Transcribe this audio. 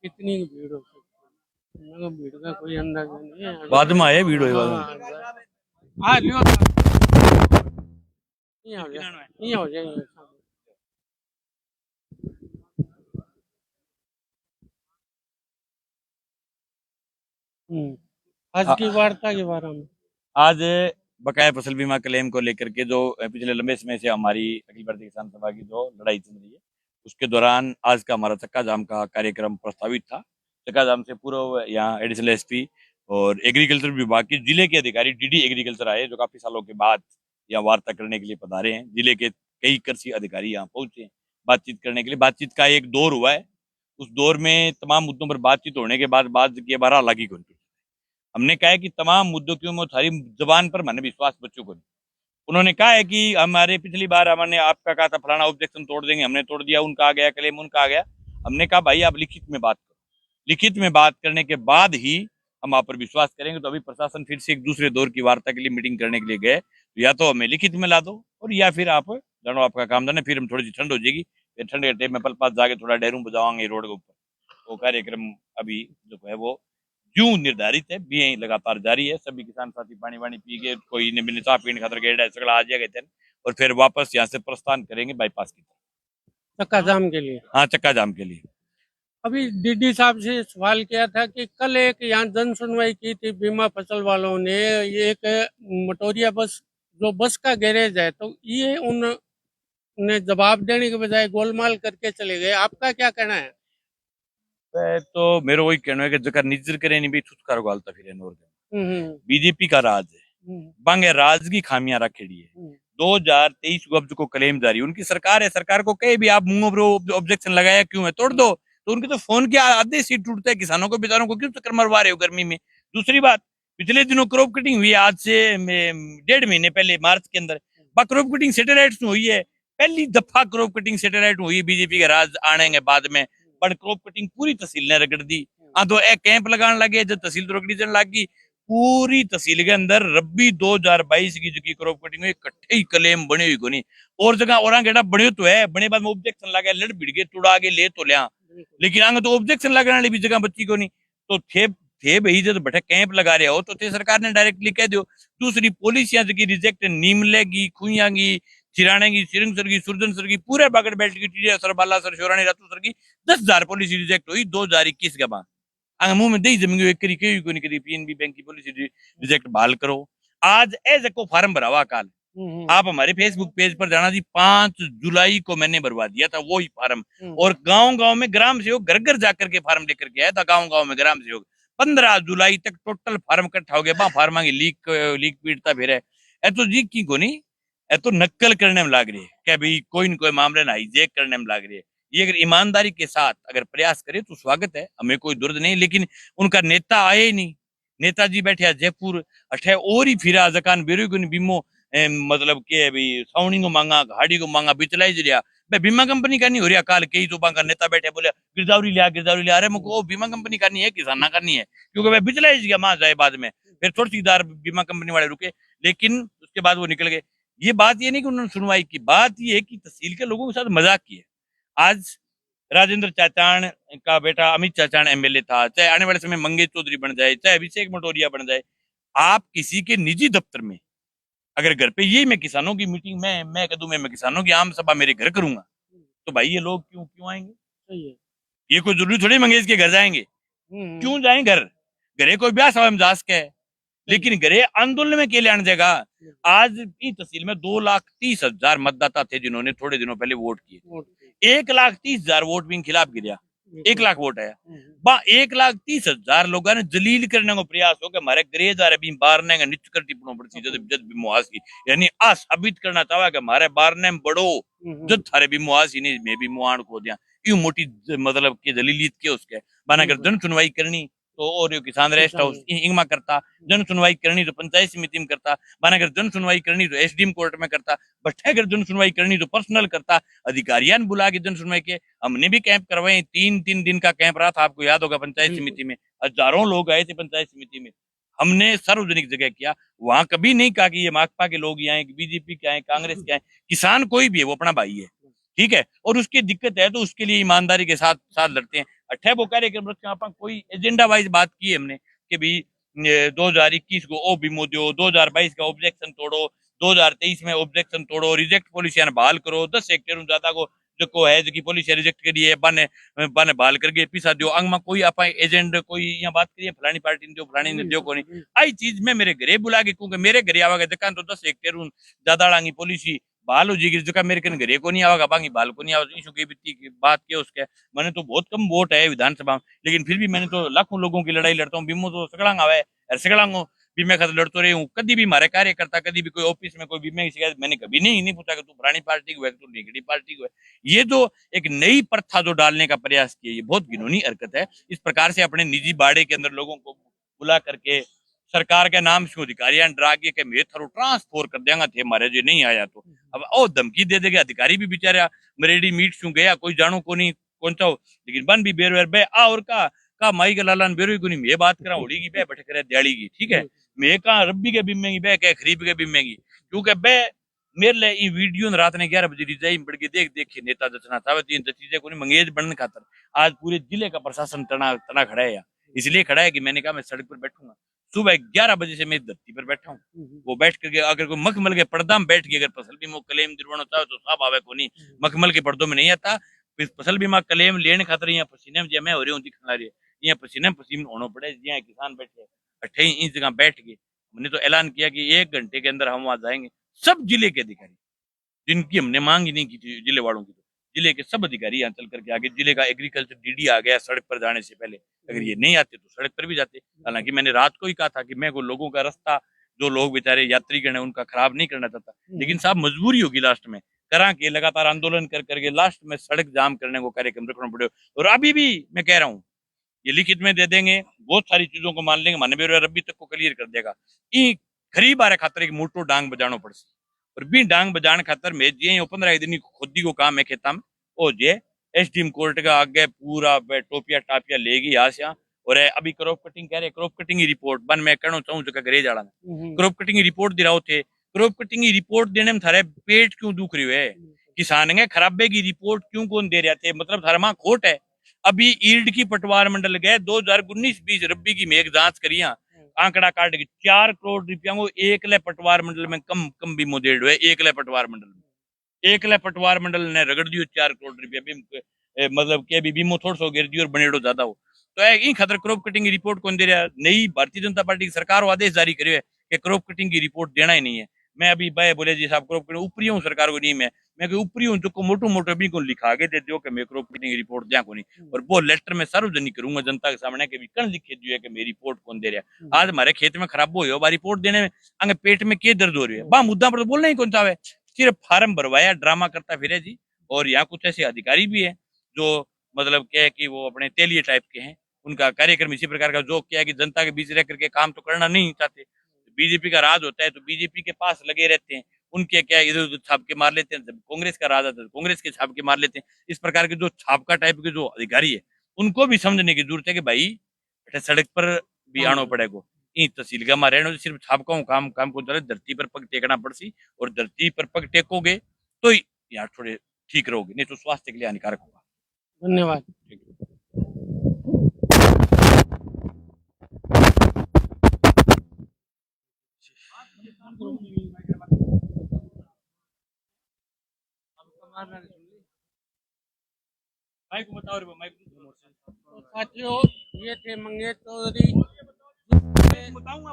कितनी भीड़ हो सकती है, भीड़ का कोई अंदाजा नहीं है। बाद में आया भीड़ हुई बाद में। हाँ लियो ये हो जाए, ये हो जाएंगे। आज आ- की वार्ता के बारे में आज बकाया फसल बीमा क्लेम को लेकर के जो पिछले लंबे समय से हमारी अखिल भारतीय किसान सभा की जो लड़ाई चल रही है, उसके दौरान आज का हमारा चक्का जाम का कार्यक्रम प्रस्तावित था। चक्का जाम से पूर्व यहाँ एडिशनल एसपी और एग्रीकल्चर विभाग के जिले के अधिकारी डीडी एग्रीकल्चर आए, जो काफी सालों के बाद यहाँ वार्ता करने के लिए पधारे हैं। जिले के कई कृषि अधिकारी यहाँ पहुंचे हैं बातचीत करने के लिए। बातचीत का एक दौर हुआ है, उस दौर में तमाम मुद्दों पर बातचीत होने के बाद बात की 12 लागी को हमने कहा है कि तमाम मुद्दों की सारी जबान पर मैंने विश्वास बच्चों को नहीं। उन्होंने कहा है कि हमारे पिछली बार हमने आपका कहा था फलाना ऑब्जेक्शन तोड़ देंगे, हमने तोड़ दिया, उनका आ गया क्लेम, उनका आ गया। हमने कहा भाई आप लिखित में बात करो, लिखित में बात करने के बाद ही हम आप पर विश्वास करेंगे। तो अभी प्रशासन फिर से एक दूसरे दौर की वार्ता के लिए मीटिंग करने के लिए गए, तो या तो हमें लिखित में ला दो और या फिर आप जानो आपका काम जाने, फिर हम थोड़ी सी ठंड हो जाएगी, फिर ठंड के टाइम में पल पास जाके थोड़ा डेरू बजावाएंगे रोड के ऊपर। वो कार्यक्रम अभी जो है वो यूं निर्धारित है, भी यही लगातार जारी है। सभी किसान साथी पानी वानी पी के, कोई ने बिना चाह पीने खातर गेड़ा सगला आ जाएगा और फिर वापस यहाँ से प्रस्थान करेंगे बाईपास की तरफ, चक्का जाम के लिए। हाँ चक्का जाम के लिए। अभी डीडी साहब से सवाल किया था कि कल एक यहाँ जन सुनवाई की थी बीमा फसल वालों ने, ये एक मटोरिया बस जो बस का गैरेज है, तो ये उन्हें जवाब देने के बजाय गोलमाल करके चले गए। आपका क्या कहना है? तो मेरा वही कहना है कि जगह निजर करे नहीं भी छुटकारा गालता फिर नोर हम्म बीजेपी का राज है, बांगे राज की खामियां रखेड़ी है। 2023 को अब जो क्लेम जारी, उनकी सरकार है, सरकार को कहे भी आप मुंह पर ऑब्जेक्शन लगाया क्यों है, तोड़ दो। तो उनके तो फोन के आधे सीट टूटते हैं, किसानों को बेचारों को क्यों चक्कर मरवा रहे हो गर्मी में। दूसरी बात, पिछले दिनों क्रॉप कटिंग हुई है, आज से 1.5 महीने पहले मार्च के अंदर क्रॉप कटिंग सैटेलाइट हुई है। पहली दफा क्रॉप कटिंग सैटेलाइट हुई बीजेपी के राज आने के बाद में, पर क्रॉप कटिंग पूरी तहसील ने रगड़ दी। हाँ तो एक कैंप लगाने लगे, जब तहसील तो रगड़ी चलने लगी, पूरी तहसील के अंदर रब्बी 2022 की जो क्रॉप कटिंग हुई इकट्ठे ही क्लेम बने हुई कोनी। और जगह और गेड़ा बने तो है, बने बाद में ऑब्जेक्शन लगा, लड़ भिड़ के तुड़ा के ले तो लिया, लेकिन आगे तो ऑब्जेक्शन लगाने वाली भी जगह बच्ची को नहीं। तो थे भाई जब बैठे कैंप लगा रहे हो तो थे सरकार ने डायरेक्टली कह दो। दूसरी पॉलिसियां जो रिजेक्ट, नीमलेगी, खुइयागी, चिराने की, सिरंग सर की, सुरजन सर की, पूरे बागड़ बेल्ट की, टीडिया सर, बाला सर, शोरानी, रातू सर की 10,000 पॉलिसी रिजेक्ट हुई 2021 के बाद। मुंह में दही जमी एक करी को नहीं करी, पीएनबी बैंक की पॉलिसी रिजेक्ट बहाल करो। आज एज को फार्म भरा हुआ काल, आप हमारे फेसबुक पेज पर जाना जी, 5 जुलाई को मैंने भरवा दिया था वही फार्म। और गांव गांव में ग्राम सेवक घर घर जाकर के फार्म लेकर के आया था, गांव गांव में ग्राम सेवक। 15 जुलाई तक टोटल फार्म इकट्ठा हो गया। फार्मा की लीक पीड़ता फिर है ए तो जी की को नहीं, ए तो नक्कल करने में लाग रही है क्या भाई, कोई न कोई मामले ना हाईजेक करने में लाग रही है। ये अगर ईमानदारी के साथ अगर प्रयास करे तो स्वागत है, हमें कोई दुर्द नहीं। लेकिन उनका नेता आए ही नहीं, नेताजी बैठे जयपुर अठे और ही फिरा जकान बेरुगुन बीमो मतलब के भाई साउनी को मांगा, गाड़ी को मांगा, बिचलाई जरिया भाई बीमा कंपनी करनी हो रही है। काल कई तो बांका नेता बैठे बोले गिरदावरी लिया, गिरदावरी लिया। अरे मुझको बीमा कंपनी करनी है, किसान करनी है, क्योंकि भाई बिचलाई गया मां जाए बाद में, फिर थोड़ी सी दार बीमा कंपनी वाले रुके, लेकिन उसके बाद वो निकल गए। ये बात ये नहीं कि उन्होंने सुनवाई की, बात ये है कि तहसील के लोगों के साथ मजाक किया। आज राजेंद्र चाचान का बेटा अमित चाचान एमएलए था, चाहे आने वाले समय मंगेश चौधरी बन जाए, चाहे अभिषेक मटोरिया बन जाए, आप किसी के निजी दफ्तर में अगर घर पे ये मैं किसानों की मीटिंग में मैं कह दूं मैं किसानों की आम सभा मेरे घर करूंगा, तो भाई ये लोग क्यों क्यों आएंगे? सही है, ये कोई जरूरी थोड़ी मंगेश के घर जाएंगे, क्यों जाए घर? घरे कोई ब्याह सभा में जा सके, लेकिन घरे आंदोलन में के लिए आने जाएगा। आज की तहसील में 2,30,000 मतदाता थे जिन्होंने थोड़े दिनों पहले वोट किए। 1,30,000 वोट भी खिलाफ गिरा, 1 लाख वोट आया। 1,30,000 लोगों ने जलील करने को प्रयास हो कि हमारे ग्रेज आ रहे बारने का निच कर टिप्पणों पड़ती जद भी मुआसी, यानी साबित करना चाहा कि हमारे बारने में बड़ो जद थारे भी मुआसी नहीं, मैं भी मुआन को दिया। यूं मोटी मतलब की दलीलियत के उसके बना कर जन सुनवाई करनी तो और किसान रेस्ट हाउस इंगमा करता, जन सुनवाई करनी तो पंचायत समिति में करता, बना कर जन सुनवाई करनी तो एसडीएम कोर्ट में करता, बैठे कर जन सुनवाई करनी तो पर्सनल करता, अधिकारियां बुला के जन सुनवाई के। हमने भी कैंप करवाए, 3 दिन का कैंप रहा था, आपको याद होगा पंचायत समिति में हजारों लोग आए थे पंचायत समिति में। हमने सार्वजनिक जगह किया, वहां कभी नहीं कहा कि ये माकपा के लोग आए, बीजेपी के आए, कांग्रेस के आए, किसान कोई भी है वो अपना भाई है, ठीक है, और उसकी दिक्कत है तो उसके लिए ईमानदारी के साथ साथ लड़ते हैं। अठे वो कार्यक्रम रखे आप कोई एजेंडा वाइज बात की है हमने कि भाई 2021 को ओ बीमो दो, 2022 का ऑब्जेक्शन तोड़ो, 2023 में ऑब्जेक्शन तोड़ो, रिजेक्ट पॉलिसियां बहाल करो, 10 हेक्टेयर ज्यादा को जो को है जो पॉलिसी रिजेक्ट करी है बने बने बहाल करके पिसा दियो अंग में कोई आप एजेंट कोई यहाँ बात करिए फलानी पार्टी ने दो फलानी ने दो को नहीं आई चीज में मेरे घरे बुला के क्योंकि मेरे घरे आवागा जका तो 10 हेक्टेयर ज्यादा लांगी पॉलिसी बहाल हो जाएगी जका मेरे कन घरे को नहीं आवागा बाकी बहाल को नहीं आवागा इशू की बित्ती बात के उसके मैंने तो बहुत कम वोट है विधानसभा में लेकिन फिर भी मैंने तो लाखों लोगों की लड़ाई लड़ता हूँ बीमो तो सकड़ांग आवे और सकड़ांग बीमे खातर लड़तो रही हूँ कभी भी हमारे कार्यकर्ता कभी भी कोई ऑफिस में कोई बीमे की शिकायत मैंने कभी नहीं पूछा कि तू पुरानी पार्टी को है तू निगड़ी पार्टी को है ये जो एक नई प्रथा जो डालने का प्रयास किया ये बहुत घिनौनी हरकत है इस प्रकार से अपने निजी बाड़े के अंदर लोगों को बुला करके सरकार के नाम से अधिकारियां डरा के मैं थारो ट्रांसफर कर देंगे थे हमारे जो नहीं आया तो अब ओ धमकी दे देगा अधिकारी भी बेचारा मरेडी मीट सु गया कोई जानो को नहीं कौन सा लेकिन बन भी बेर बे आ और का माई का लालन बेरो को नहीं मैं बात करा होड़ी की बे बैठे करे दिहाड़ी की ठीक है मैं कहा रब्बी के भी महंगी बे कह खरीब के भी महंगी क्योंकि बे मेरे लिए ये वीडियो रात ने 11 बजे रिजाइन बढ़ के देख के नेता दचना था तीन चीजें को मंगेज बनने खातर आज पूरे जिले का प्रशासन तना खड़ा है इसलिए खड़ा है कि मैंने कहा मैं सड़क पर बैठूंगा सुबह 11 बजे से मैं धरती पर बैठा हूँ वो बैठ करके अगर कोई मखमल के पर्दा में बैठ के अगर फसल बीमा क्लेम दिलवाना चाहे तो सब आवे को नहीं मखमल के पर्दों में नहीं आता फसल बीमा क्लेम लेने खातर यहाँ पसीने में मैं हो रही हूँ दिखा रही है यहाँ पसीने पसीने होना पड़े यहाँ किसान बैठे 28 इंच जगह बैठ के हमने तो ऐलान किया कि 1 घंटे के अंदर हम वहां जाएंगे सब जिले के अधिकारी जिनकी हमने मांग ही नहीं की थी जिले वालों की तो जिले के सब अधिकारी यहाँ चल करके आगे जिले का एग्रीकल्चर डीडी आ गया सड़क पर जाने से पहले अगर ये नहीं आते तो सड़क पर भी जाते हालांकि मैंने रात को ही कहा था कि मैं को लोगों का रास्ता जो लोग बेचारे यात्रीगण है उनका खराब नहीं करना चाहता लेकिन साहब मजबूरी होगी लास्ट में करा के लगातार आंदोलन कर करके लास्ट में सड़क जाम करने को कार्यक्रम रखना पड़े और अभी भी मैं कह रहा हूँ ये लिखित में दे देंगे बहुत सारी चीजों को मान लेंगे मानवीय रबी तक को क्लियर कर देगा खरीब आ खातर एक मोटो डांग बजानो पड़सी और बी डांग बजाने खातर में जे 15 दिन खुदी को काम है खेता में ओ जे एसडीएम कोर्ट का आगे पूरा टोपिया टापिया लेगी यहाँ और अभी क्रॉप कटिंग कह रहे क्रॉप कटिंग की रिपोर्ट बन मैं कहना चाहूँ जगह घरे जाड़ा क्रॉप कटिंग की रिपोर्ट दिलाओ थे क्रॉप कटिंग की रिपोर्ट देने में थारे पेट क्यों दुख रही है किसान है खराबे की रिपोर्ट क्यों कौन दे रहे थे मतलब थारे मां खोट है अभी ईल्ड की पटवार मंडल गए 2019-20 रब्बी की मेघ जांच करिया आंकड़ा काट के 4 करोड़ रुपया को एक ले पटवार मंडल में कम भी मोदेड़ हुए एक ले पटवार मंडल में एक ले पटवार मंडल ने रगड़ दियो 4 करोड़ रुपया मतलब के भी बीमो थोड़ा सो गिर दियो और बनेड़ो ज्यादा हो तो इन खतर क्रॉप कटिंग की रिपोर्ट कौन दे रहा नई भारतीय जनता पार्टी की सरकार आदेश जारी करे कि क्रॉप कटिंग की रिपोर्ट देना ही नहीं है मैं अभी भाई बोले जी साहब क्रॉप कटिंग ऊपरी हूँ सरकार को नहीं मैं ऊपरी हूँ जो मोटो मोटो भी को लिखा के दे दियो कि मैं क्रॉप कटिंग की रिपोर्ट दिया को नहीं और वो लेटर में सार्वजनिक करूंगा जनता के सामने कि कण लिखे दियो कि मेरी रिपोर्ट कौन दे रहा आज हमारे खेत में खराब हो बा रिपोर्ट देने में आगे पेट में क्या दर्द हो रही है बा मुद्दा पर तो बोलना ही कौन चाहे सिर्फ फार्म भरवाया ड्रामा करता फिरे जी और यहाँ कुछ ऐसे अधिकारी भी है जो मतलब क्या है कि वो अपने तेलिए टाइप के हैं उनका कार्यक्रम इसी प्रकार का जो क्या है कि जनता के बीच रह करके काम तो करना नहीं चाहते बीजेपी का राज होता है तो बीजेपी के पास लगे रहते हैं उनके क्या इधर उधर छाप के मार लेते हैं जब कांग्रेस का राज आता है कांग्रेस के छाप के मार लेते हैं इस प्रकार के जो छापका टाइप के जो अधिकारी है उनको भी समझने की जरूरत है कि भाई सड़क पर भी आना पड़ेगा इन तहसील का मारे सिर्फ छापका काम काम को धरती पर पग टेकना पड़सी और धरती पर पग टेकोगे तो यार थोड़े ठीक रहोगे नहीं तो स्वास्थ्य के लिए हानिकारक होगा धन्यवाद माइक बताओ रे माइक तो साथियों ये थे मंगेश चौधरी बताऊंगा